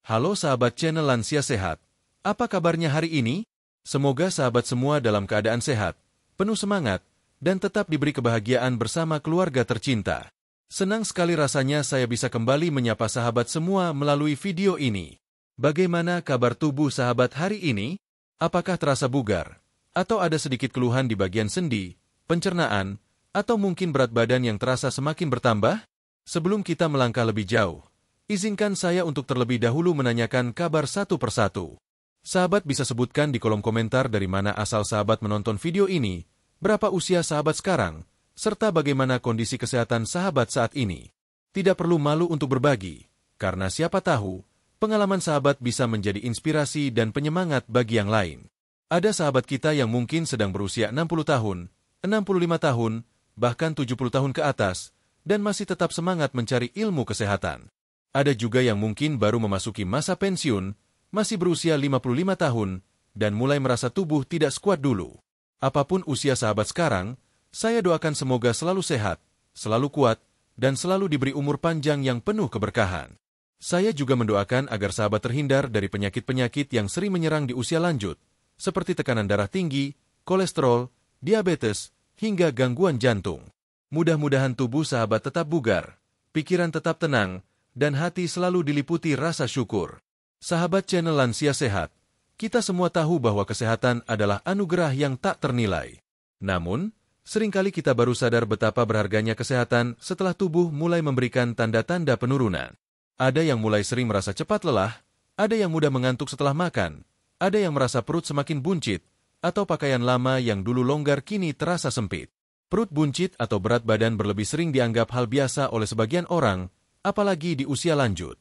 Halo sahabat channel Lansia Sehat. Apa kabarnya hari ini? Semoga sahabat semua dalam keadaan sehat, penuh semangat, dan tetap diberi kebahagiaan bersama keluarga tercinta. Senang sekali rasanya saya bisa kembali menyapa sahabat semua melalui video ini. Bagaimana kabar tubuh sahabat hari ini? Apakah terasa bugar? Atau ada sedikit keluhan di bagian sendi, pencernaan, atau mungkin berat badan yang terasa semakin bertambah? Sebelum kita melangkah lebih jauh, izinkan saya untuk terlebih dahulu menanyakan kabar satu persatu. Sahabat bisa sebutkan di kolom komentar dari mana asal sahabat menonton video ini, berapa usia sahabat sekarang, serta bagaimana kondisi kesehatan sahabat saat ini. Tidak perlu malu untuk berbagi, karena siapa tahu, pengalaman sahabat bisa menjadi inspirasi dan penyemangat bagi yang lain. Ada sahabat kita yang mungkin sedang berusia 60 tahun, 65 tahun, bahkan 70 tahun ke atas, dan masih tetap semangat mencari ilmu kesehatan. Ada juga yang mungkin baru memasuki masa pensiun, masih berusia 55 tahun, dan mulai merasa tubuh tidak sekuat dulu. Apapun usia sahabat sekarang, saya doakan semoga selalu sehat, selalu kuat, dan selalu diberi umur panjang yang penuh keberkahan. Saya juga mendoakan agar sahabat terhindar dari penyakit-penyakit yang sering menyerang di usia lanjut, seperti tekanan darah tinggi, kolesterol, diabetes, hingga gangguan jantung. Mudah-mudahan tubuh sahabat tetap bugar, pikiran tetap tenang, dan hati selalu diliputi rasa syukur. Sahabat channel Lansia Sehat, kita semua tahu bahwa kesehatan adalah anugerah yang tak ternilai. Namun, seringkali kita baru sadar betapa berharganya kesehatan setelah tubuh mulai memberikan tanda-tanda penurunan. Ada yang mulai sering merasa cepat lelah, ada yang mudah mengantuk setelah makan, ada yang merasa perut semakin buncit, atau pakaian lama yang dulu longgar kini terasa sempit. Perut buncit atau berat badan berlebih sering dianggap hal biasa oleh sebagian orang, apalagi di usia lanjut.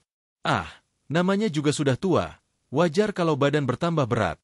Namanya juga sudah tua, wajar kalau badan bertambah berat.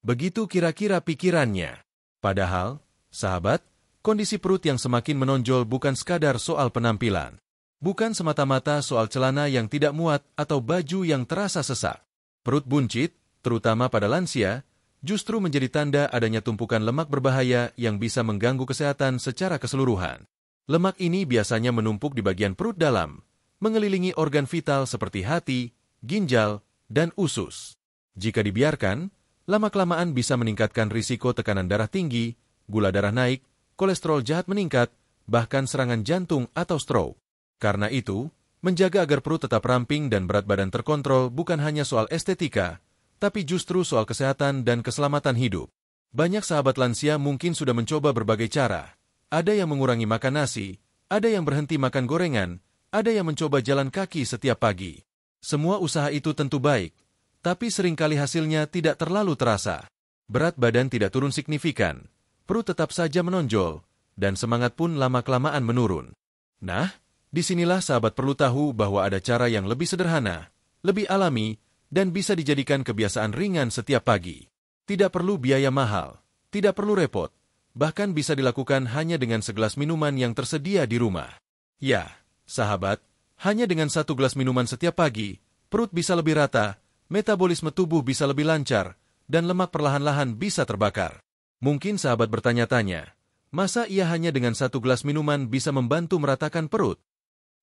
Begitu kira-kira pikirannya. Padahal, sahabat, kondisi perut yang semakin menonjol bukan sekadar soal penampilan. Bukan semata-mata soal celana yang tidak muat atau baju yang terasa sesak. Perut buncit, terutama pada lansia, justru menjadi tanda adanya tumpukan lemak berbahaya yang bisa mengganggu kesehatan secara keseluruhan. Lemak ini biasanya menumpuk di bagian perut dalam, mengelilingi organ vital seperti hati, ginjal, dan usus. Jika dibiarkan, lama-kelamaan bisa meningkatkan risiko tekanan darah tinggi, gula darah naik, kolesterol jahat meningkat, bahkan serangan jantung atau stroke. Karena itu, menjaga agar perut tetap ramping dan berat badan terkontrol bukan hanya soal estetika, tapi justru soal kesehatan dan keselamatan hidup. Banyak sahabat lansia mungkin sudah mencoba berbagai cara. Ada yang mengurangi makan nasi, ada yang berhenti makan gorengan, ada yang mencoba jalan kaki setiap pagi. Semua usaha itu tentu baik, tapi seringkali hasilnya tidak terlalu terasa. Berat badan tidak turun signifikan, perut tetap saja menonjol, dan semangat pun lama-kelamaan menurun. Nah, disinilah sahabat perlu tahu bahwa ada cara yang lebih sederhana, lebih alami, dan bisa dijadikan kebiasaan ringan setiap pagi. Tidak perlu biaya mahal, tidak perlu repot, bahkan bisa dilakukan hanya dengan segelas minuman yang tersedia di rumah. Ya, sahabat, hanya dengan satu gelas minuman setiap pagi, perut bisa lebih rata, metabolisme tubuh bisa lebih lancar, dan lemak perlahan-lahan bisa terbakar. Mungkin sahabat bertanya-tanya, masa ia hanya dengan satu gelas minuman bisa membantu meratakan perut?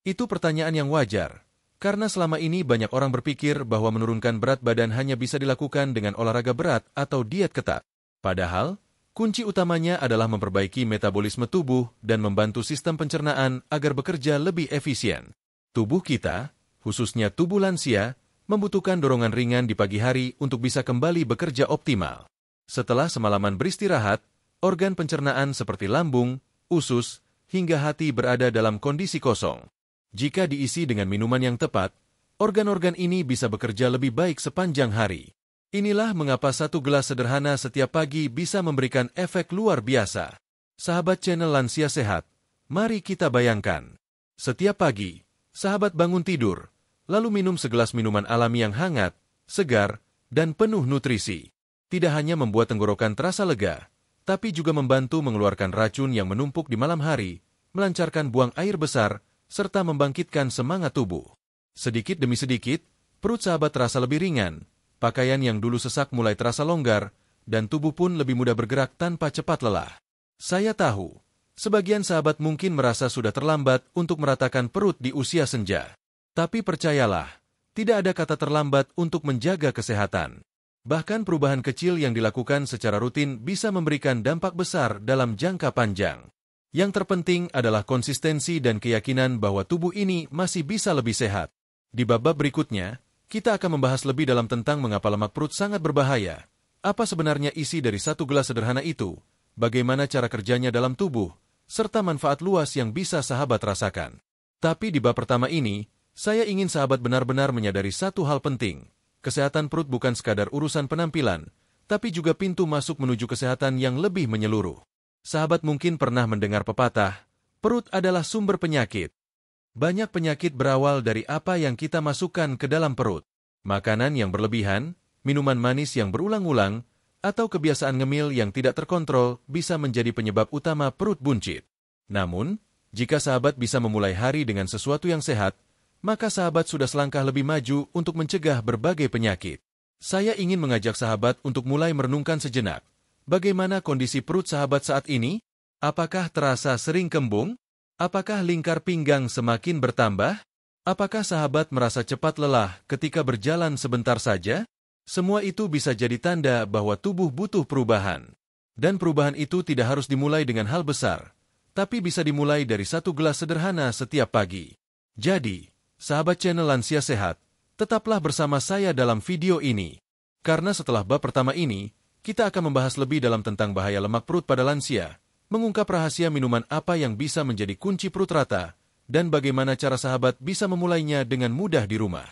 Itu pertanyaan yang wajar, karena selama ini banyak orang berpikir bahwa menurunkan berat badan hanya bisa dilakukan dengan olahraga berat atau diet ketat. Padahal, kunci utamanya adalah memperbaiki metabolisme tubuh dan membantu sistem pencernaan agar bekerja lebih efisien. Tubuh kita, khususnya tubuh lansia, membutuhkan dorongan ringan di pagi hari untuk bisa kembali bekerja optimal. Setelah semalaman beristirahat, organ pencernaan seperti lambung, usus, hingga hati berada dalam kondisi kosong. Jika diisi dengan minuman yang tepat, organ-organ ini bisa bekerja lebih baik sepanjang hari. Inilah mengapa satu gelas sederhana setiap pagi bisa memberikan efek luar biasa. Sahabat channel Lansia Sehat, mari kita bayangkan. Setiap pagi, sahabat bangun tidur, lalu minum segelas minuman alami yang hangat, segar, dan penuh nutrisi. Tidak hanya membuat tenggorokan terasa lega, tapi juga membantu mengeluarkan racun yang menumpuk di malam hari, melancarkan buang air besar, serta membangkitkan semangat tubuh. Sedikit demi sedikit, perut sahabat terasa lebih ringan, pakaian yang dulu sesak mulai terasa longgar, dan tubuh pun lebih mudah bergerak tanpa cepat lelah. Saya tahu, sebagian sahabat mungkin merasa sudah terlambat untuk meratakan perut di usia senja. Tapi percayalah, tidak ada kata terlambat untuk menjaga kesehatan. Bahkan perubahan kecil yang dilakukan secara rutin bisa memberikan dampak besar dalam jangka panjang. Yang terpenting adalah konsistensi dan keyakinan bahwa tubuh ini masih bisa lebih sehat. Di bab berikutnya, kita akan membahas lebih dalam tentang mengapa lemak perut sangat berbahaya. Apa sebenarnya isi dari satu gelas sederhana itu, bagaimana cara kerjanya dalam tubuh, serta manfaat luas yang bisa sahabat rasakan. Tapi di bab pertama ini, saya ingin sahabat benar-benar menyadari satu hal penting. Kesehatan perut bukan sekadar urusan penampilan, tapi juga pintu masuk menuju kesehatan yang lebih menyeluruh. Sahabat mungkin pernah mendengar pepatah, perut adalah sumber penyakit. Banyak penyakit berawal dari apa yang kita masukkan ke dalam perut. Makanan yang berlebihan, minuman manis yang berulang-ulang, atau kebiasaan ngemil yang tidak terkontrol bisa menjadi penyebab utama perut buncit. Namun, jika sahabat bisa memulai hari dengan sesuatu yang sehat, maka sahabat sudah selangkah lebih maju untuk mencegah berbagai penyakit. Saya ingin mengajak sahabat untuk mulai merenungkan sejenak. Bagaimana kondisi perut sahabat saat ini? Apakah terasa sering kembung? Apakah lingkar pinggang semakin bertambah? Apakah sahabat merasa cepat lelah ketika berjalan sebentar saja? Semua itu bisa jadi tanda bahwa tubuh butuh perubahan. Dan perubahan itu tidak harus dimulai dengan hal besar, tapi bisa dimulai dari satu gelas sederhana setiap pagi. Jadi, sahabat channel Lansia Sehat, tetaplah bersama saya dalam video ini. Karena setelah bab pertama ini, kita akan membahas lebih dalam tentang bahaya lemak perut pada lansia, mengungkap rahasia minuman apa yang bisa menjadi kunci perut rata, dan bagaimana cara sahabat bisa memulainya dengan mudah di rumah.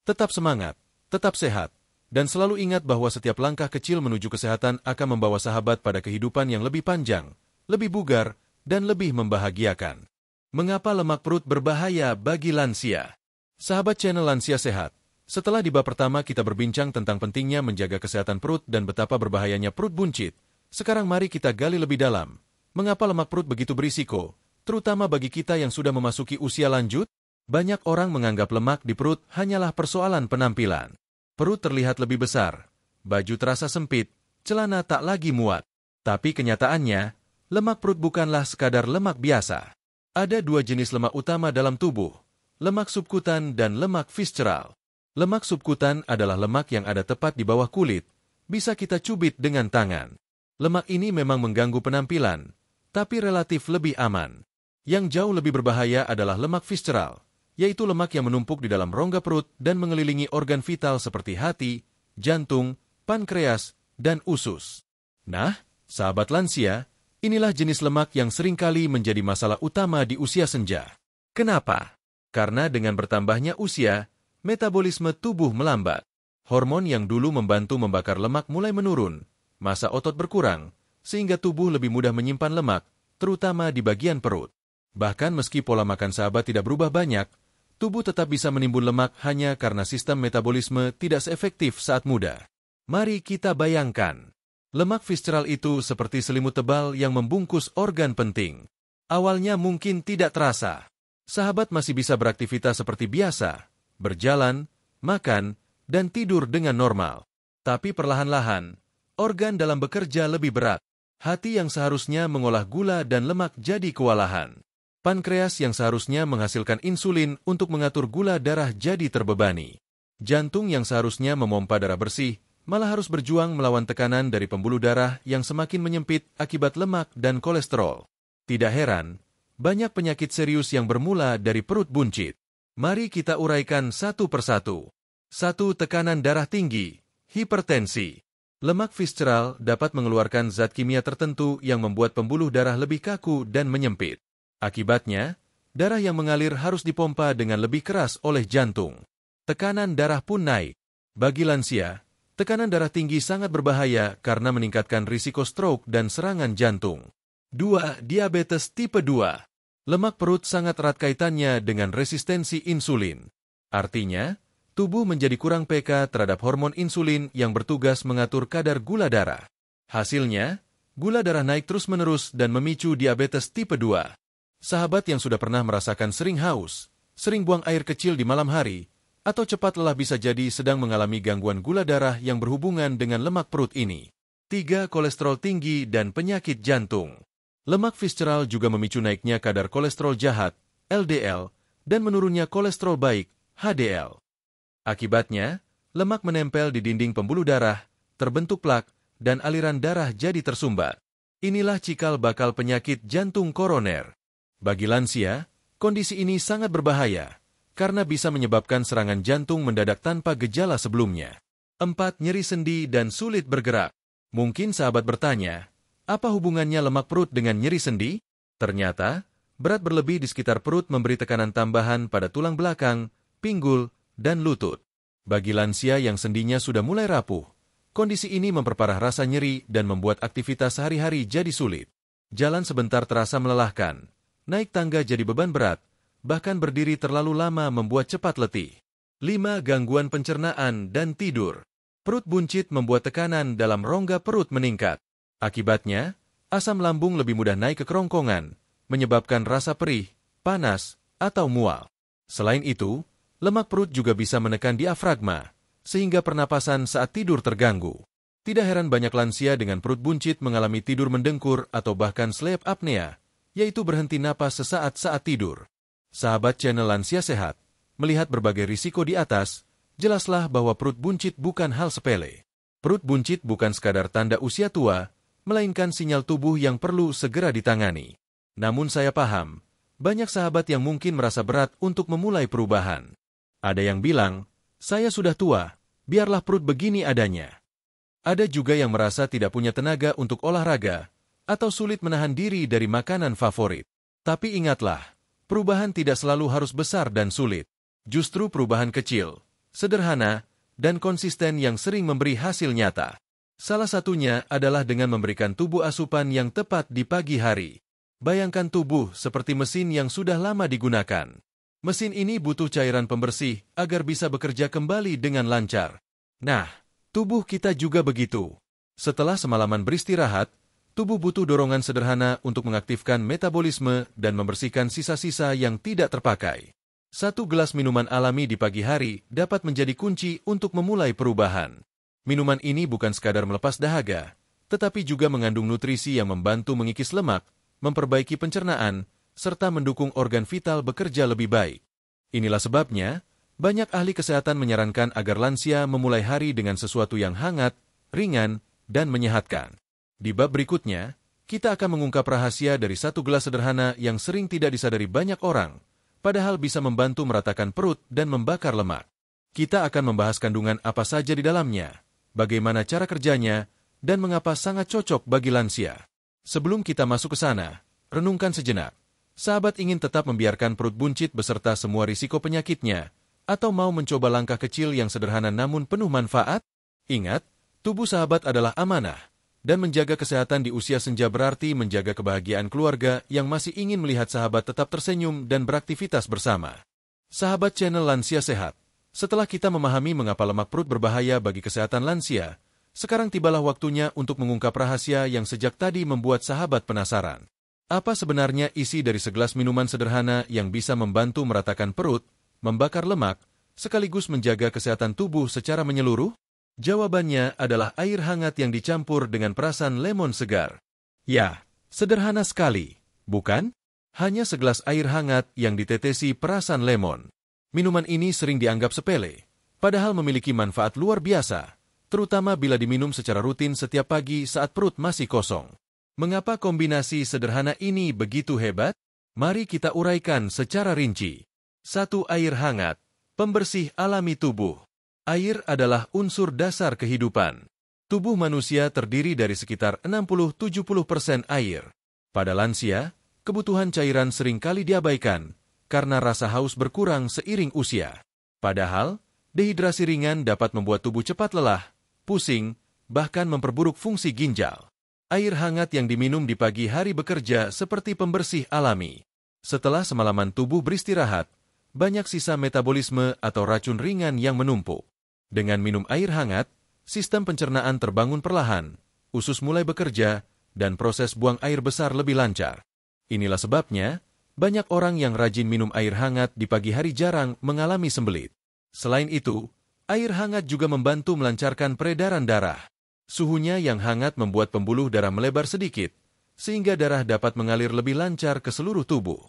Tetap semangat, tetap sehat, dan selalu ingat bahwa setiap langkah kecil menuju kesehatan akan membawa sahabat pada kehidupan yang lebih panjang, lebih bugar, dan lebih membahagiakan. Mengapa lemak perut berbahaya bagi lansia? Sahabat channel Lansia Sehat, setelah di bab pertama kita berbincang tentang pentingnya menjaga kesehatan perut dan betapa berbahayanya perut buncit, sekarang mari kita gali lebih dalam. Mengapa lemak perut begitu berisiko, terutama bagi kita yang sudah memasuki usia lanjut? Banyak orang menganggap lemak di perut hanyalah persoalan penampilan. Perut terlihat lebih besar, baju terasa sempit, celana tak lagi muat. Tapi kenyataannya, lemak perut bukanlah sekadar lemak biasa. Ada dua jenis lemak utama dalam tubuh, lemak subkutan dan lemak visceral. Lemak subkutan adalah lemak yang ada tepat di bawah kulit, bisa kita cubit dengan tangan. Lemak ini memang mengganggu penampilan, tapi relatif lebih aman. Yang jauh lebih berbahaya adalah lemak visceral, yaitu lemak yang menumpuk di dalam rongga perut dan mengelilingi organ vital seperti hati, jantung, pankreas, dan usus. Nah, sahabat lansia, inilah jenis lemak yang seringkali menjadi masalah utama di usia senja. Kenapa? Karena dengan bertambahnya usia, metabolisme tubuh melambat. Hormon yang dulu membantu membakar lemak mulai menurun, massa otot berkurang, sehingga tubuh lebih mudah menyimpan lemak, terutama di bagian perut. Bahkan meski pola makan sahabat tidak berubah banyak, tubuh tetap bisa menimbun lemak hanya karena sistem metabolisme tidak seefektif saat muda. Mari kita bayangkan, lemak visceral itu seperti selimut tebal yang membungkus organ penting. Awalnya mungkin tidak terasa. Sahabat masih bisa beraktivitas seperti biasa, berjalan, makan, dan tidur dengan normal. Tapi perlahan-lahan, organ dalam bekerja lebih berat. Hati yang seharusnya mengolah gula dan lemak jadi kewalahan. Pankreas yang seharusnya menghasilkan insulin untuk mengatur gula darah jadi terbebani. Jantung yang seharusnya memompa darah bersih, malah harus berjuang melawan tekanan dari pembuluh darah yang semakin menyempit akibat lemak dan kolesterol. Tidak heran, banyak penyakit serius yang bermula dari perut buncit. Mari kita uraikan satu persatu. 1. Tekanan darah tinggi, hipertensi. Lemak visceral dapat mengeluarkan zat kimia tertentu yang membuat pembuluh darah lebih kaku dan menyempit. Akibatnya, darah yang mengalir harus dipompa dengan lebih keras oleh jantung. Tekanan darah pun naik. Bagi lansia, tekanan darah tinggi sangat berbahaya karena meningkatkan risiko stroke dan serangan jantung. 2. Diabetes tipe 2. Lemak perut sangat erat kaitannya dengan resistensi insulin. Artinya, tubuh menjadi kurang peka terhadap hormon insulin yang bertugas mengatur kadar gula darah. Hasilnya, gula darah naik terus-menerus dan memicu diabetes tipe 2. Sahabat yang sudah pernah merasakan sering haus, sering buang air kecil di malam hari, atau cepat lelah bisa jadi sedang mengalami gangguan gula darah yang berhubungan dengan lemak perut ini. 3. Kolesterol tinggi dan penyakit jantung. Lemak visceral juga memicu naiknya kadar kolesterol jahat, LDL, dan menurunnya kolesterol baik, HDL. Akibatnya, lemak menempel di dinding pembuluh darah, terbentuk plak, dan aliran darah jadi tersumbat. Inilah cikal bakal penyakit jantung koroner. Bagi lansia, kondisi ini sangat berbahaya, karena bisa menyebabkan serangan jantung mendadak tanpa gejala sebelumnya. 4. Nyeri sendi dan sulit bergerak. Mungkin sahabat bertanya, apa hubungannya lemak perut dengan nyeri sendi? Ternyata, berat berlebih di sekitar perut memberi tekanan tambahan pada tulang belakang, pinggul, dan lutut. Bagi lansia yang sendinya sudah mulai rapuh, kondisi ini memperparah rasa nyeri dan membuat aktivitas sehari-hari jadi sulit. Jalan sebentar terasa melelahkan, naik tangga jadi beban berat, bahkan berdiri terlalu lama membuat cepat letih. 5. Gangguan pencernaan dan tidur. Perut buncit membuat tekanan dalam rongga perut meningkat. Akibatnya, asam lambung lebih mudah naik ke kerongkongan, menyebabkan rasa perih, panas, atau mual. Selain itu, lemak perut juga bisa menekan diafragma, sehingga pernapasan saat tidur terganggu. Tidak heran banyak lansia dengan perut buncit mengalami tidur mendengkur atau bahkan sleep apnea, yaitu berhenti napas sesaat saat tidur. Sahabat channel Lansia Sehat, melihat berbagai risiko di atas, jelaslah bahwa perut buncit bukan hal sepele. Perut buncit bukan sekadar tanda usia tua, melainkan sinyal tubuh yang perlu segera ditangani. Namun saya paham, banyak sahabat yang mungkin merasa berat untuk memulai perubahan. Ada yang bilang, saya sudah tua, biarlah perut begini adanya. Ada juga yang merasa tidak punya tenaga untuk olahraga, atau sulit menahan diri dari makanan favorit. Tapi ingatlah, perubahan tidak selalu harus besar dan sulit. Justru perubahan kecil, sederhana, dan konsisten yang sering memberi hasil nyata. Salah satunya adalah dengan memberikan tubuh asupan yang tepat di pagi hari. Bayangkan tubuh seperti mesin yang sudah lama digunakan. Mesin ini butuh cairan pembersih agar bisa bekerja kembali dengan lancar. Nah, tubuh kita juga begitu. Setelah semalaman beristirahat, tubuh butuh dorongan sederhana untuk mengaktifkan metabolisme dan membersihkan sisa-sisa yang tidak terpakai. 1 gelas minuman alami di pagi hari dapat menjadi kunci untuk memulai perubahan. Minuman ini bukan sekadar melepas dahaga, tetapi juga mengandung nutrisi yang membantu mengikis lemak, memperbaiki pencernaan, serta mendukung organ vital bekerja lebih baik. Inilah sebabnya, banyak ahli kesehatan menyarankan agar lansia memulai hari dengan sesuatu yang hangat, ringan, dan menyehatkan. Di bab berikutnya, kita akan mengungkap rahasia dari 1 gelas sederhana yang sering tidak disadari banyak orang, padahal bisa membantu meratakan perut dan membakar lemak. Kita akan membahas kandungan apa saja di dalamnya, bagaimana cara kerjanya, dan mengapa sangat cocok bagi lansia. Sebelum kita masuk ke sana, renungkan sejenak. Sahabat ingin tetap membiarkan perut buncit beserta semua risiko penyakitnya, atau mau mencoba langkah kecil yang sederhana namun penuh manfaat? Ingat, tubuh sahabat adalah amanah, dan menjaga kesehatan di usia senja berarti menjaga kebahagiaan keluarga yang masih ingin melihat sahabat tetap tersenyum dan beraktivitas bersama. Sahabat channel Lansia Sehat, setelah kita memahami mengapa lemak perut berbahaya bagi kesehatan lansia, sekarang tibalah waktunya untuk mengungkap rahasia yang sejak tadi membuat sahabat penasaran. Apa sebenarnya isi dari segelas minuman sederhana yang bisa membantu meratakan perut, membakar lemak, sekaligus menjaga kesehatan tubuh secara menyeluruh? Jawabannya adalah air hangat yang dicampur dengan perasan lemon segar. Ya, sederhana sekali, bukan? Hanya segelas air hangat yang ditetesi perasan lemon. Minuman ini sering dianggap sepele, padahal memiliki manfaat luar biasa, terutama bila diminum secara rutin setiap pagi saat perut masih kosong. Mengapa kombinasi sederhana ini begitu hebat? Mari kita uraikan secara rinci. 1. Air hangat, pembersih alami tubuh. Air adalah unsur dasar kehidupan. Tubuh manusia terdiri dari sekitar 60-70% air. Pada lansia, kebutuhan cairan seringkali diabaikan karena rasa haus berkurang seiring usia. Padahal, dehidrasi ringan dapat membuat tubuh cepat lelah, pusing, bahkan memperburuk fungsi ginjal. Air hangat yang diminum di pagi hari bekerja seperti pembersih alami. Setelah semalaman tubuh beristirahat, banyak sisa metabolisme atau racun ringan yang menumpuk. Dengan minum air hangat, sistem pencernaan terbangun perlahan, usus mulai bekerja, dan proses buang air besar lebih lancar. Inilah sebabnya, banyak orang yang rajin minum air hangat di pagi hari jarang mengalami sembelit. Selain itu, air hangat juga membantu melancarkan peredaran darah. Suhunya yang hangat membuat pembuluh darah melebar sedikit, sehingga darah dapat mengalir lebih lancar ke seluruh tubuh.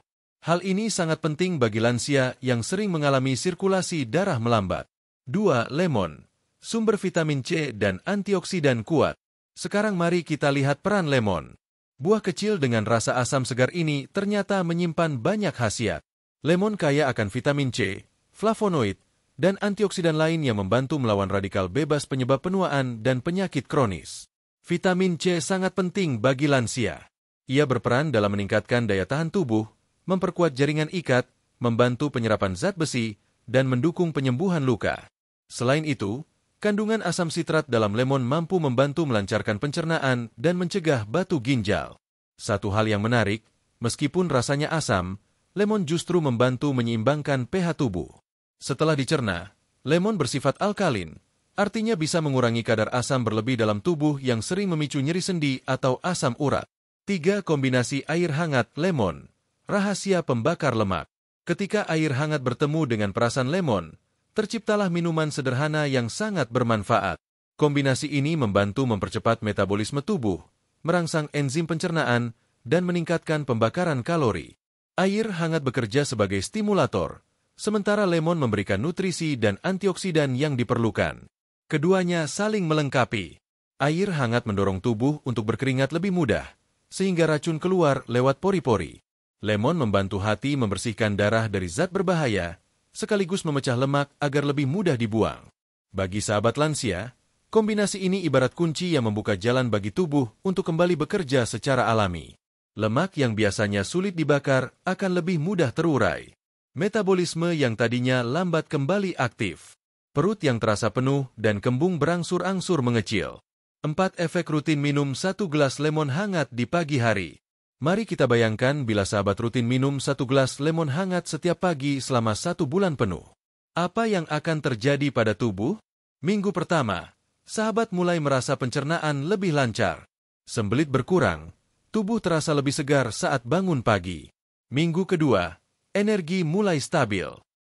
Hal ini sangat penting bagi lansia yang sering mengalami sirkulasi darah melambat. 2. Lemon. Sumber vitamin C dan antioksidan kuat. Sekarang mari kita lihat peran lemon. Buah kecil dengan rasa asam segar ini ternyata menyimpan banyak khasiat. Lemon kaya akan vitamin C, flavonoid, dan antioksidan lain yang membantu melawan radikal bebas penyebab penuaan dan penyakit kronis. Vitamin C sangat penting bagi lansia. Ia berperan dalam meningkatkan daya tahan tubuh, memperkuat jaringan ikat, membantu penyerapan zat besi, dan mendukung penyembuhan luka. Selain itu, kandungan asam sitrat dalam lemon mampu membantu melancarkan pencernaan dan mencegah batu ginjal. Satu hal yang menarik, meskipun rasanya asam, lemon justru membantu menyeimbangkan pH tubuh. Setelah dicerna, lemon bersifat alkalin, artinya bisa mengurangi kadar asam berlebih dalam tubuh yang sering memicu nyeri sendi atau asam urat. 3. Kombinasi air hangat lemon. Rahasia pembakar lemak. Ketika air hangat bertemu dengan perasan lemon, terciptalah minuman sederhana yang sangat bermanfaat. Kombinasi ini membantu mempercepat metabolisme tubuh, merangsang enzim pencernaan, dan meningkatkan pembakaran kalori. Air hangat bekerja sebagai stimulator, sementara lemon memberikan nutrisi dan antioksidan yang diperlukan. Keduanya saling melengkapi. Air hangat mendorong tubuh untuk berkeringat lebih mudah, sehingga racun keluar lewat pori-pori. Lemon membantu hati membersihkan darah dari zat berbahaya, sekaligus memecah lemak agar lebih mudah dibuang. Bagi sahabat lansia, kombinasi ini ibarat kunci yang membuka jalan bagi tubuh untuk kembali bekerja secara alami. Lemak yang biasanya sulit dibakar akan lebih mudah terurai. Metabolisme yang tadinya lambat kembali aktif. Perut yang terasa penuh dan kembung berangsur-angsur mengecil. 4. Efek rutin minum 1 gelas lemon hangat di pagi hari. Mari kita bayangkan bila sahabat rutin minum 1 gelas lemon hangat setiap pagi selama 1 bulan penuh. Apa yang akan terjadi pada tubuh? Minggu pertama, sahabat mulai merasa pencernaan lebih lancar. Sembelit berkurang, tubuh terasa lebih segar saat bangun pagi. Minggu kedua, energi mulai stabil.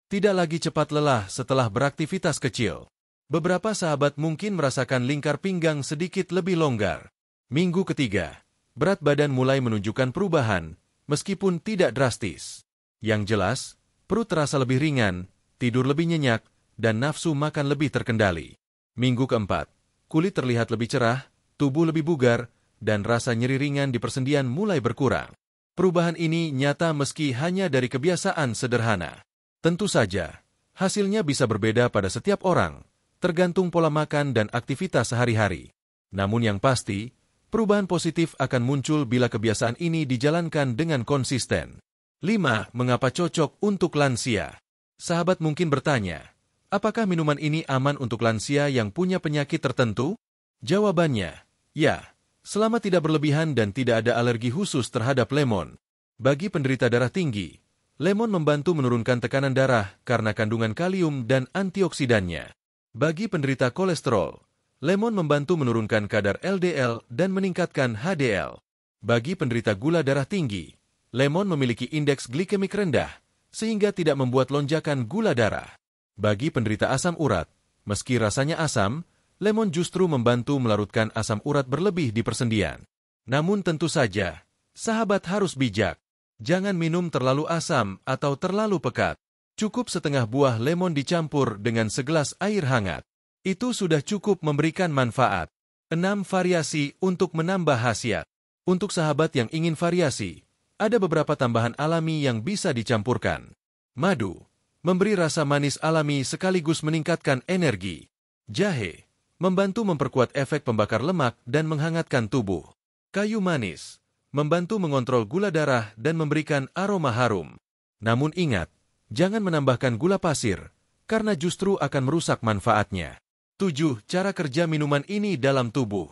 Tidak lagi cepat lelah setelah beraktivitas kecil. Beberapa sahabat mungkin merasakan lingkar pinggang sedikit lebih longgar. Minggu ketiga, berat badan mulai menunjukkan perubahan, meskipun tidak drastis. Yang jelas, perut terasa lebih ringan, tidur lebih nyenyak, dan nafsu makan lebih terkendali. Minggu keempat, kulit terlihat lebih cerah, tubuh lebih bugar, dan rasa nyeri ringan di persendian mulai berkurang. Perubahan ini nyata meski hanya dari kebiasaan sederhana. Tentu saja, hasilnya bisa berbeda pada setiap orang, tergantung pola makan dan aktivitas sehari-hari. Namun yang pasti, perubahan positif akan muncul bila kebiasaan ini dijalankan dengan konsisten. 5. Mengapa cocok untuk lansia? Sahabat mungkin bertanya, apakah minuman ini aman untuk lansia yang punya penyakit tertentu? Jawabannya, ya, selama tidak berlebihan dan tidak ada alergi khusus terhadap lemon. Bagi penderita darah tinggi, lemon membantu menurunkan tekanan darah karena kandungan kalium dan antioksidannya. Bagi penderita kolesterol, lemon membantu menurunkan kadar LDL dan meningkatkan HDL. Bagi penderita gula darah tinggi, lemon memiliki indeks glikemik rendah, sehingga tidak membuat lonjakan gula darah. Bagi penderita asam urat, meski rasanya asam, lemon justru membantu melarutkan asam urat berlebih di persendian. Namun tentu saja, sahabat harus bijak. Jangan minum terlalu asam atau terlalu pekat. Cukup setengah buah lemon dicampur dengan segelas air hangat. Itu sudah cukup memberikan manfaat. 6. Variasi untuk menambah khasiat. Untuk sahabat yang ingin variasi, ada beberapa tambahan alami yang bisa dicampurkan. Madu, memberi rasa manis alami sekaligus meningkatkan energi. Jahe, membantu memperkuat efek pembakar lemak dan menghangatkan tubuh. Kayu manis, membantu mengontrol gula darah dan memberikan aroma harum. Namun ingat, jangan menambahkan gula pasir, karena justru akan merusak manfaatnya. 7. Cara kerja minuman ini dalam tubuh.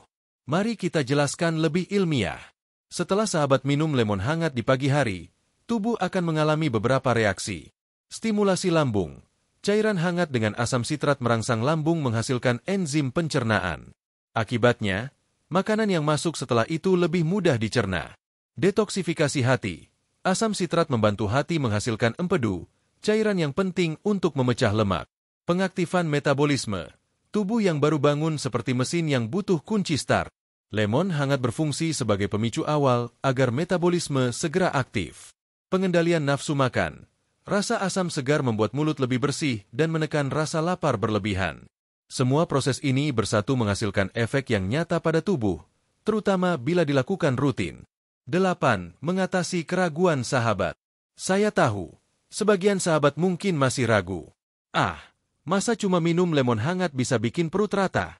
Mari kita jelaskan lebih ilmiah. Setelah sahabat minum lemon hangat di pagi hari, tubuh akan mengalami beberapa reaksi. Stimulasi lambung. Cairan hangat dengan asam sitrat merangsang lambung menghasilkan enzim pencernaan. Akibatnya, makanan yang masuk setelah itu lebih mudah dicerna. Detoksifikasi hati. Asam sitrat membantu hati menghasilkan empedu, cairan yang penting untuk memecah lemak. Pengaktifan metabolisme. Tubuh yang baru bangun seperti mesin yang butuh kunci start. Lemon hangat berfungsi sebagai pemicu awal agar metabolisme segera aktif. Pengendalian nafsu makan. Rasa asam segar membuat mulut lebih bersih dan menekan rasa lapar berlebihan. Semua proses ini bersatu menghasilkan efek yang nyata pada tubuh, terutama bila dilakukan rutin. 8. Mengatasi keraguan sahabat. Saya tahu, sebagian sahabat mungkin masih ragu. Masa cuma minum lemon hangat bisa bikin perut rata?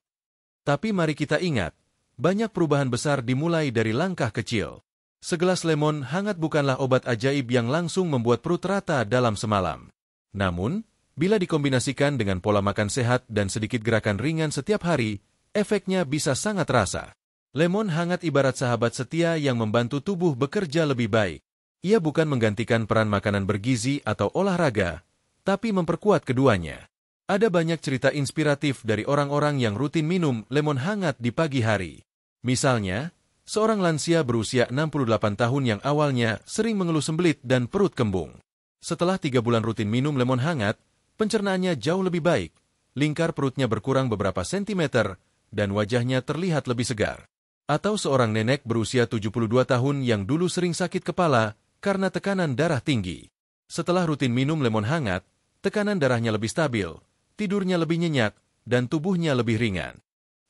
Tapi mari kita ingat, banyak perubahan besar dimulai dari langkah kecil. Segelas lemon hangat bukanlah obat ajaib yang langsung membuat perut rata dalam semalam. Namun, bila dikombinasikan dengan pola makan sehat dan sedikit gerakan ringan setiap hari, efeknya bisa sangat terasa. Lemon hangat ibarat sahabat setia yang membantu tubuh bekerja lebih baik. Ia bukan menggantikan peran makanan bergizi atau olahraga, tapi memperkuat keduanya. Ada banyak cerita inspiratif dari orang-orang yang rutin minum lemon hangat di pagi hari. Misalnya, seorang lansia berusia 68 tahun yang awalnya sering mengeluh sembelit dan perut kembung. Setelah 3 bulan rutin minum lemon hangat, pencernaannya jauh lebih baik, lingkar perutnya berkurang beberapa sentimeter, dan wajahnya terlihat lebih segar. Atau seorang nenek berusia 72 tahun yang dulu sering sakit kepala karena tekanan darah tinggi. Setelah rutin minum lemon hangat, tekanan darahnya lebih stabil, tidurnya lebih nyenyak, dan tubuhnya lebih ringan.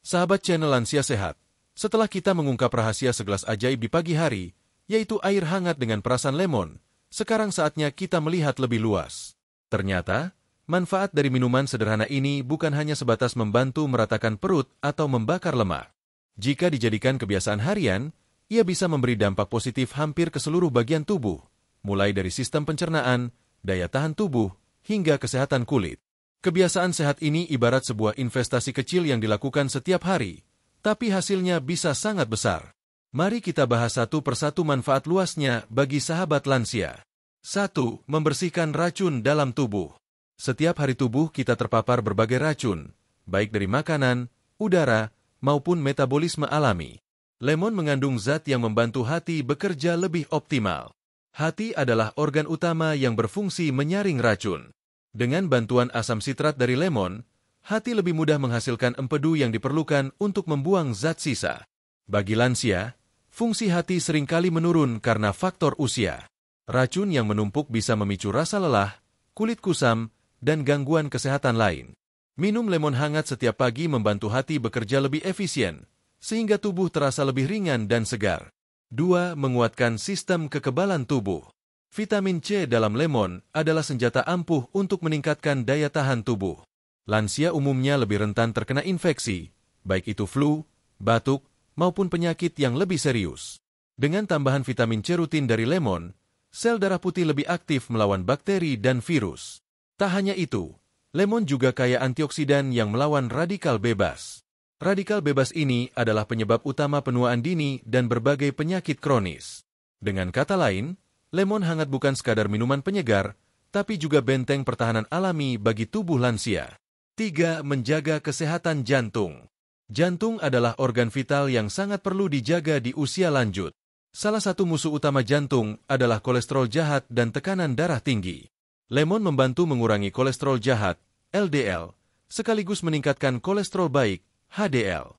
Sahabat channel Lansia Sehat, setelah kita mengungkap rahasia segelas ajaib di pagi hari, yaitu air hangat dengan perasan lemon, sekarang saatnya kita melihat lebih luas. Ternyata, manfaat dari minuman sederhana ini bukan hanya sebatas membantu meratakan perut atau membakar lemak. Jika dijadikan kebiasaan harian, ia bisa memberi dampak positif hampir ke seluruh bagian tubuh, mulai dari sistem pencernaan, daya tahan tubuh, hingga kesehatan kulit. Kebiasaan sehat ini ibarat sebuah investasi kecil yang dilakukan setiap hari, tapi hasilnya bisa sangat besar. Mari kita bahas satu persatu manfaat luasnya bagi sahabat lansia. 1. Membersihkan racun dalam tubuh. Setiap hari tubuh kita terpapar berbagai racun, baik dari makanan, udara, maupun metabolisme alami. Lemon mengandung zat yang membantu hati bekerja lebih optimal. Hati adalah organ utama yang berfungsi menyaring racun. Dengan bantuan asam sitrat dari lemon, hati lebih mudah menghasilkan empedu yang diperlukan untuk membuang zat sisa. Bagi lansia, fungsi hati seringkali menurun karena faktor usia. Racun yang menumpuk bisa memicu rasa lelah, kulit kusam, dan gangguan kesehatan lain. Minum lemon hangat setiap pagi membantu hati bekerja lebih efisien, sehingga tubuh terasa lebih ringan dan segar. 2. Menguatkan sistem kekebalan tubuh. Vitamin C dalam lemon adalah senjata ampuh untuk meningkatkan daya tahan tubuh. Lansia umumnya lebih rentan terkena infeksi, baik itu flu, batuk, maupun penyakit yang lebih serius. Dengan tambahan vitamin C rutin dari lemon, sel darah putih lebih aktif melawan bakteri dan virus. Tak hanya itu, lemon juga kaya antioksidan yang melawan radikal bebas. Radikal bebas ini adalah penyebab utama penuaan dini dan berbagai penyakit kronis. Dengan kata lain, lemon hangat bukan sekadar minuman penyegar, tapi juga benteng pertahanan alami bagi tubuh lansia. 3. Menjaga kesehatan jantung. Jantung adalah organ vital yang sangat perlu dijaga di usia lanjut. Salah satu musuh utama jantung adalah kolesterol jahat dan tekanan darah tinggi. Lemon membantu mengurangi kolesterol jahat, LDL, sekaligus meningkatkan kolesterol baik, HDL.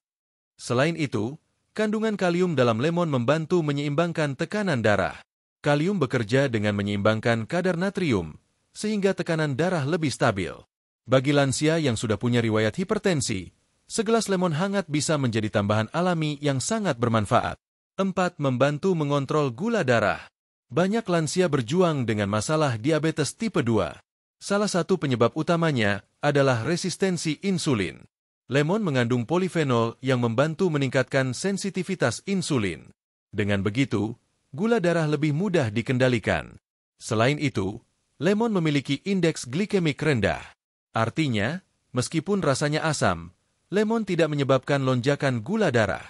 Selain itu, kandungan kalium dalam lemon membantu menyeimbangkan tekanan darah. Kalium bekerja dengan menyeimbangkan kadar natrium, sehingga tekanan darah lebih stabil. Bagi lansia yang sudah punya riwayat hipertensi, segelas lemon hangat bisa menjadi tambahan alami yang sangat bermanfaat. 4. Membantu mengontrol gula darah. Banyak lansia berjuang dengan masalah diabetes tipe 2. Salah satu penyebab utamanya adalah resistensi insulin. Lemon mengandung polifenol yang membantu meningkatkan sensitivitas insulin. Dengan begitu, gula darah lebih mudah dikendalikan. Selain itu, lemon memiliki indeks glikemik rendah. Artinya, meskipun rasanya asam, lemon tidak menyebabkan lonjakan gula darah.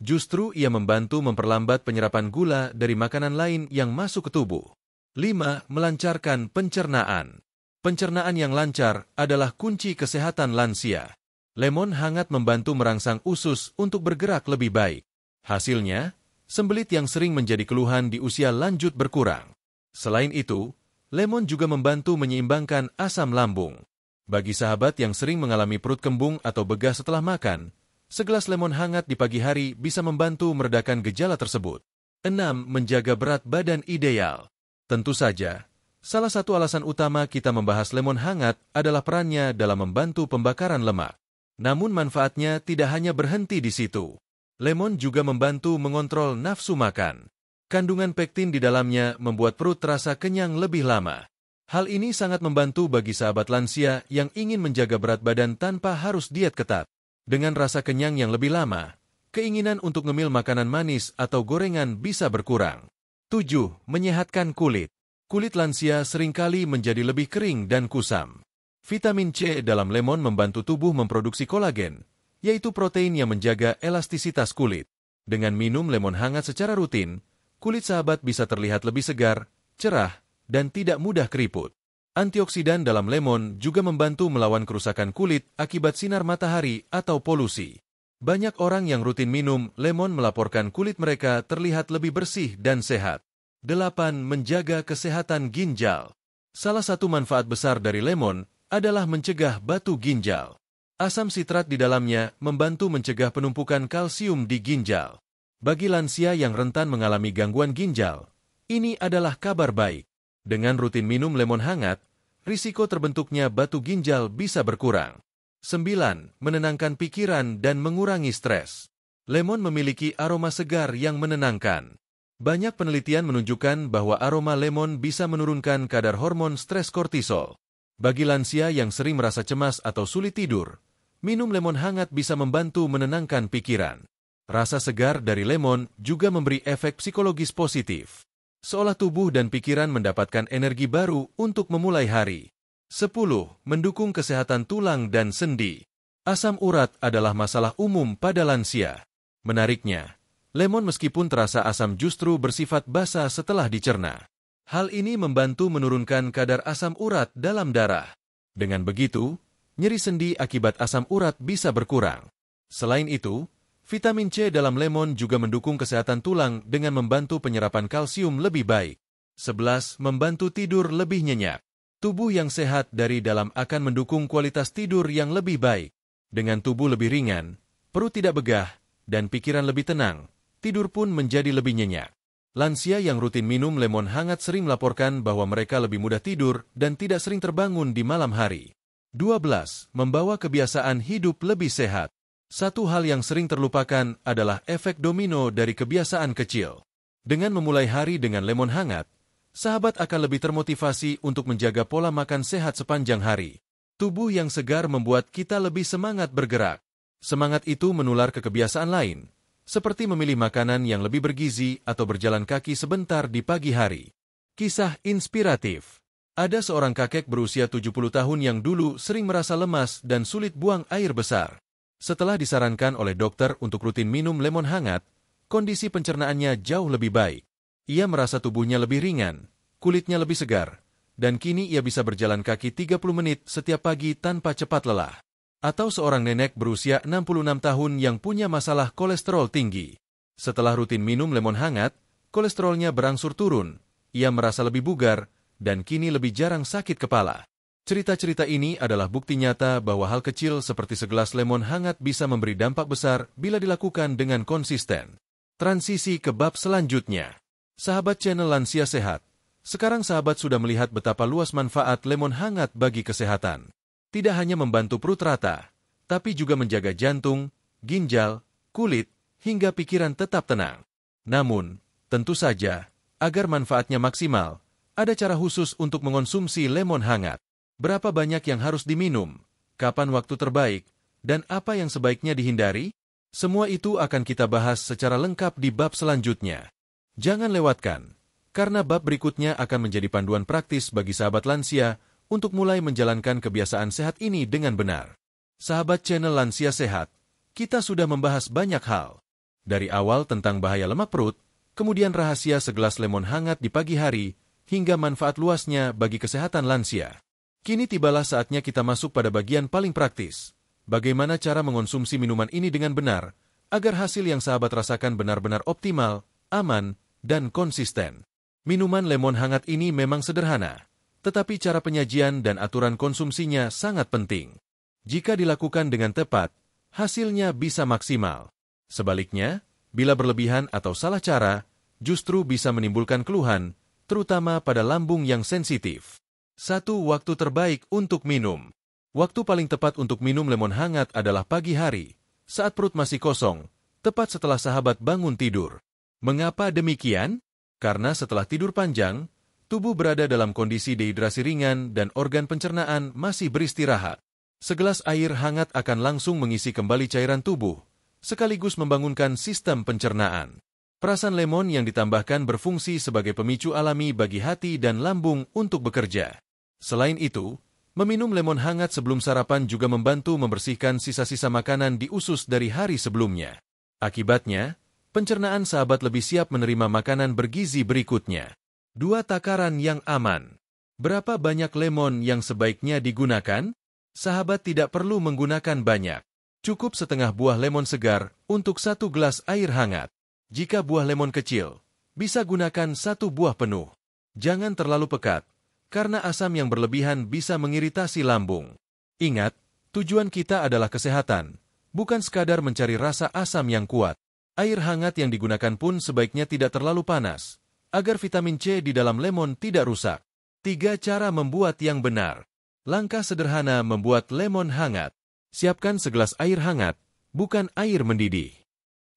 Justru ia membantu memperlambat penyerapan gula dari makanan lain yang masuk ke tubuh. 5. Melancarkan pencernaan. Pencernaan yang lancar adalah kunci kesehatan lansia. Lemon hangat membantu merangsang usus untuk bergerak lebih baik. Hasilnya, sembelit yang sering menjadi keluhan di usia lanjut berkurang. Selain itu, lemon juga membantu menyeimbangkan asam lambung. Bagi sahabat yang sering mengalami perut kembung atau begah setelah makan, segelas lemon hangat di pagi hari bisa membantu meredakan gejala tersebut. 6. Menjaga berat badan ideal. Tentu saja, Salah satu alasan utama kita membahas lemon hangat adalah perannya dalam membantu pembakaran lemak. Namun manfaatnya tidak hanya berhenti di situ. Lemon juga membantu mengontrol nafsu makan. Kandungan pektin di dalamnya membuat perut terasa kenyang lebih lama. Hal ini sangat membantu bagi sahabat lansia yang ingin menjaga berat badan tanpa harus diet ketat. Dengan rasa kenyang yang lebih lama, keinginan untuk ngemil makanan manis atau gorengan bisa berkurang. 7. Menyehatkan kulit. Kulit lansia seringkali menjadi lebih kering dan kusam. Vitamin C dalam lemon membantu tubuh memproduksi kolagen, yaitu protein yang menjaga elastisitas kulit. Dengan minum lemon hangat secara rutin, kulit sahabat bisa terlihat lebih segar, cerah, dan tidak mudah keriput. Antioksidan dalam lemon juga membantu melawan kerusakan kulit akibat sinar matahari atau polusi. Banyak orang yang rutin minum lemon melaporkan kulit mereka terlihat lebih bersih dan sehat. 8. Menjaga kesehatan ginjal. Salah satu manfaat besar dari lemon adalah mencegah batu ginjal. Asam sitrat di dalamnya membantu mencegah penumpukan kalsium di ginjal. Bagi lansia yang rentan mengalami gangguan ginjal, ini adalah kabar baik. Dengan rutin minum lemon hangat, risiko terbentuknya batu ginjal bisa berkurang. 9. Menenangkan pikiran dan mengurangi stres. Lemon memiliki aroma segar yang menenangkan. Banyak penelitian menunjukkan bahwa aroma lemon bisa menurunkan kadar hormon stres kortisol. Bagi lansia yang sering merasa cemas atau sulit tidur, minum lemon hangat bisa membantu menenangkan pikiran. Rasa segar dari lemon juga memberi efek psikologis positif, seolah tubuh dan pikiran mendapatkan energi baru untuk memulai hari. 10. Mendukung kesehatan tulang dan sendi. Asam urat adalah masalah umum pada lansia. Menariknya, lemon meskipun terasa asam justru bersifat basa setelah dicerna. Hal ini membantu menurunkan kadar asam urat dalam darah. Dengan begitu, nyeri sendi akibat asam urat bisa berkurang. Selain itu, vitamin C dalam lemon juga mendukung kesehatan tulang dengan membantu penyerapan kalsium lebih baik. 11. Membantu tidur lebih nyenyak. Tubuh yang sehat dari dalam akan mendukung kualitas tidur yang lebih baik. Dengan tubuh lebih ringan, perut tidak begah, dan pikiran lebih tenang, tidur pun menjadi lebih nyenyak. Lansia yang rutin minum lemon hangat sering melaporkan bahwa mereka lebih mudah tidur dan tidak sering terbangun di malam hari. 12. Membawa kebiasaan hidup lebih sehat. Satu hal yang sering terlupakan adalah efek domino dari kebiasaan kecil. Dengan memulai hari dengan lemon hangat, sahabat akan lebih termotivasi untuk menjaga pola makan sehat sepanjang hari. Tubuh yang segar membuat kita lebih semangat bergerak. Semangat itu menular ke kebiasaan lain, seperti memilih makanan yang lebih bergizi atau berjalan kaki sebentar di pagi hari. Kisah inspiratif. Ada seorang kakek berusia 70 tahun yang dulu sering merasa lemas dan sulit buang air besar. Setelah disarankan oleh dokter untuk rutin minum lemon hangat, kondisi pencernaannya jauh lebih baik. Ia merasa tubuhnya lebih ringan, kulitnya lebih segar, dan kini ia bisa berjalan kaki 30 menit setiap pagi tanpa cepat lelah. Atau seorang nenek berusia 66 tahun yang punya masalah kolesterol tinggi. Setelah rutin minum lemon hangat, kolesterolnya berangsur turun, ia merasa lebih bugar, dan kini lebih jarang sakit kepala. Cerita-cerita ini adalah bukti nyata bahwa hal kecil seperti segelas lemon hangat bisa memberi dampak besar bila dilakukan dengan konsisten. Transisi ke bab selanjutnya. Sahabat channel Lansia Sehat, sekarang sahabat sudah melihat betapa luas manfaat lemon hangat bagi kesehatan. Tidak hanya membantu perut rata, tapi juga menjaga jantung, ginjal, kulit, hingga pikiran tetap tenang. Namun, tentu saja, agar manfaatnya maksimal, ada cara khusus untuk mengonsumsi lemon hangat. Berapa banyak yang harus diminum, kapan waktu terbaik, dan apa yang sebaiknya dihindari? Semua itu akan kita bahas secara lengkap di bab selanjutnya. Jangan lewatkan, karena bab berikutnya akan menjadi panduan praktis bagi sahabat lansia untuk mulai menjalankan kebiasaan sehat ini dengan benar. Sahabat channel Lansia Sehat, kita sudah membahas banyak hal. Dari awal tentang bahaya lemak perut, kemudian rahasia segelas lemon hangat di pagi hari, hingga manfaat luasnya bagi kesehatan lansia. Kini tibalah saatnya kita masuk pada bagian paling praktis. Bagaimana cara mengonsumsi minuman ini dengan benar, agar hasil yang sahabat rasakan benar-benar optimal, aman, dan konsisten. Minuman lemon hangat ini memang sederhana, tetapi cara penyajian dan aturan konsumsinya sangat penting. Jika dilakukan dengan tepat, hasilnya bisa maksimal. Sebaliknya, bila berlebihan atau salah cara, justru bisa menimbulkan keluhan, terutama pada lambung yang sensitif. 1. Waktu terbaik untuk minum. Waktu paling tepat untuk minum lemon hangat adalah pagi hari, saat perut masih kosong, tepat setelah sahabat bangun tidur. Mengapa demikian? Karena setelah tidur panjang, tubuh berada dalam kondisi dehidrasi ringan dan organ pencernaan masih beristirahat. Segelas air hangat akan langsung mengisi kembali cairan tubuh, sekaligus membangunkan sistem pencernaan. Perasan lemon yang ditambahkan berfungsi sebagai pemicu alami bagi hati dan lambung untuk bekerja. Selain itu, meminum lemon hangat sebelum sarapan juga membantu membersihkan sisa-sisa makanan di usus dari hari sebelumnya. Akibatnya, pencernaan sahabat lebih siap menerima makanan bergizi berikutnya. 2. Takaran yang aman. Berapa banyak lemon yang sebaiknya digunakan? Sahabat tidak perlu menggunakan banyak. Cukup setengah buah lemon segar untuk 1 gelas air hangat. Jika buah lemon kecil, bisa gunakan 1 buah penuh. Jangan terlalu pekat, karena asam yang berlebihan bisa mengiritasi lambung. Ingat, tujuan kita adalah kesehatan, bukan sekadar mencari rasa asam yang kuat. Air hangat yang digunakan pun sebaiknya tidak terlalu panas, agar vitamin C di dalam lemon tidak rusak. 3. Cara membuat yang benar. Langkah sederhana membuat lemon hangat. Siapkan segelas air hangat, bukan air mendidih.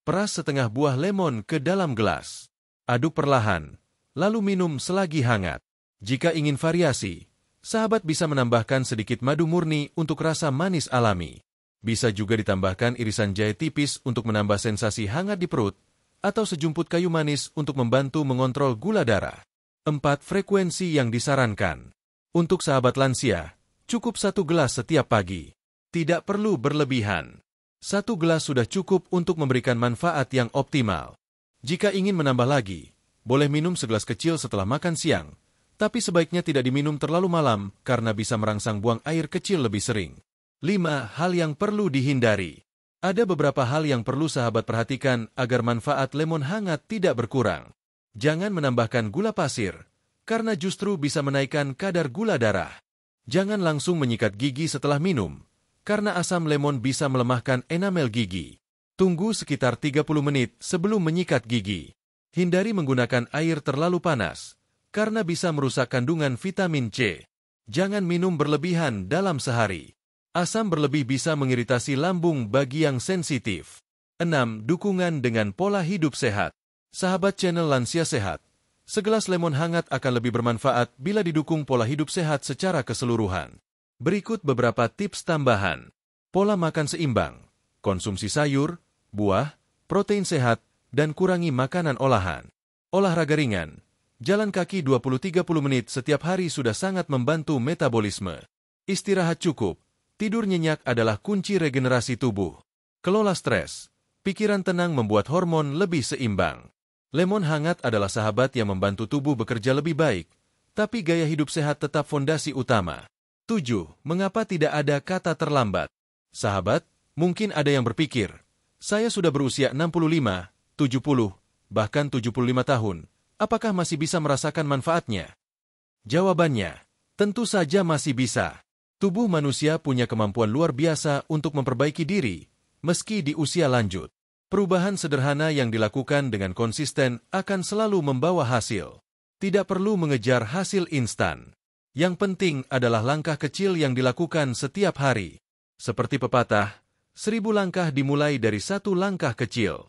Peras setengah buah lemon ke dalam gelas. Aduk perlahan, lalu minum selagi hangat. Jika ingin variasi, sahabat bisa menambahkan sedikit madu murni untuk rasa manis alami. Bisa juga ditambahkan irisan jahe tipis untuk menambah sensasi hangat di perut, atau sejumput kayu manis untuk membantu mengontrol gula darah. 4. Frekuensi yang disarankan. Untuk sahabat lansia, cukup 1 gelas setiap pagi. Tidak perlu berlebihan. 1 gelas sudah cukup untuk memberikan manfaat yang optimal. Jika ingin menambah lagi, boleh minum segelas kecil setelah makan siang, tapi sebaiknya tidak diminum terlalu malam karena bisa merangsang buang air kecil lebih sering. 5. Hal yang perlu dihindari. Ada beberapa hal yang perlu sahabat perhatikan agar manfaat lemon hangat tidak berkurang. Jangan menambahkan gula pasir, karena justru bisa menaikkan kadar gula darah. Jangan langsung menyikat gigi setelah minum, karena asam lemon bisa melemahkan enamel gigi. Tunggu sekitar 30 menit sebelum menyikat gigi. Hindari menggunakan air terlalu panas, karena bisa merusak kandungan vitamin C. Jangan minum berlebihan dalam sehari. Asam berlebih bisa mengiritasi lambung bagi yang sensitif. 6. Dukungan dengan pola hidup sehat. Sahabat channel Lansia Sehat, segelas lemon hangat akan lebih bermanfaat bila didukung pola hidup sehat secara keseluruhan. Berikut beberapa tips tambahan. Pola makan seimbang, konsumsi sayur, buah, protein sehat, dan kurangi makanan olahan. Olahraga ringan, jalan kaki 20-30 menit setiap hari sudah sangat membantu metabolisme. Istirahat cukup, tidur nyenyak adalah kunci regenerasi tubuh. Kelola stres, pikiran tenang membuat hormon lebih seimbang. Lemon hangat adalah sahabat yang membantu tubuh bekerja lebih baik, tapi gaya hidup sehat tetap fondasi utama. 7. Mengapa tidak ada kata terlambat? Sahabat, mungkin ada yang berpikir, saya sudah berusia 65, 70, bahkan 75 tahun, apakah masih bisa merasakan manfaatnya? Jawabannya, tentu saja masih bisa. Tubuh manusia punya kemampuan luar biasa untuk memperbaiki diri, meski di usia lanjut. Perubahan sederhana yang dilakukan dengan konsisten akan selalu membawa hasil. Tidak perlu mengejar hasil instan. Yang penting adalah langkah kecil yang dilakukan setiap hari. Seperti pepatah, 1000 langkah dimulai dari 1 langkah kecil.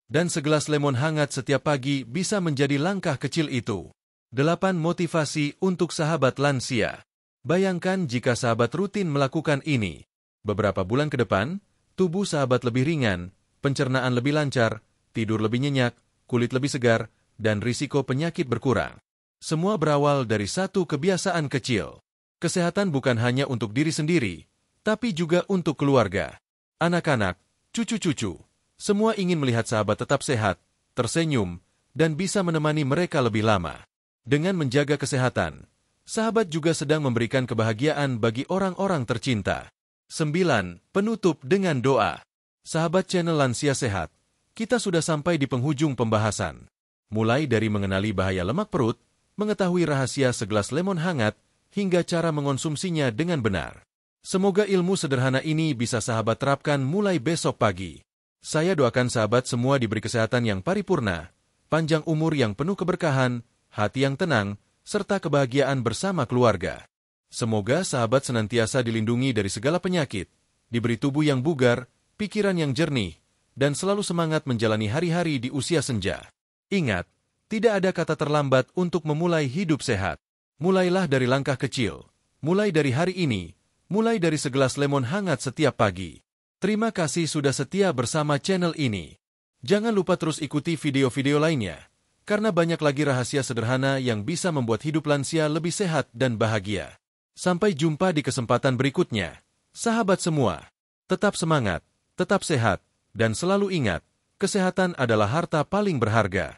Dan segelas lemon hangat setiap pagi bisa menjadi langkah kecil itu. 8. Motivasi untuk sahabat lansia. Bayangkan jika sahabat rutin melakukan ini. Beberapa bulan ke depan, tubuh sahabat lebih ringan, pencernaan lebih lancar, tidur lebih nyenyak, kulit lebih segar, dan risiko penyakit berkurang. Semua berawal dari 1 kebiasaan kecil. Kesehatan bukan hanya untuk diri sendiri, tapi juga untuk keluarga. Anak-anak, cucu-cucu, semua ingin melihat sahabat tetap sehat, tersenyum, dan bisa menemani mereka lebih lama. Dengan menjaga kesehatan, sahabat juga sedang memberikan kebahagiaan bagi orang-orang tercinta. 9. Penutup dengan doa. Sahabat channel Lansia Sehat, kita sudah sampai di penghujung pembahasan. Mulai dari mengenali bahaya lemak perut, mengetahui rahasia segelas lemon hangat, hingga cara mengonsumsinya dengan benar. Semoga ilmu sederhana ini bisa sahabat terapkan mulai besok pagi. Saya doakan sahabat semua diberi kesehatan yang paripurna, panjang umur yang penuh keberkahan, hati yang tenang, serta kebahagiaan bersama keluarga. Semoga sahabat senantiasa dilindungi dari segala penyakit, diberi tubuh yang bugar, pikiran yang jernih, dan selalu semangat menjalani hari-hari di usia senja. Ingat, tidak ada kata terlambat untuk memulai hidup sehat. Mulailah dari langkah kecil. Mulai dari hari ini, mulai dari segelas lemon hangat setiap pagi. Terima kasih sudah setia bersama channel ini. Jangan lupa terus ikuti video-video lainnya, karena banyak lagi rahasia sederhana yang bisa membuat hidup lansia lebih sehat dan bahagia. Sampai jumpa di kesempatan berikutnya. Sahabat semua, tetap semangat, tetap sehat, dan selalu ingat, kesehatan adalah harta paling berharga.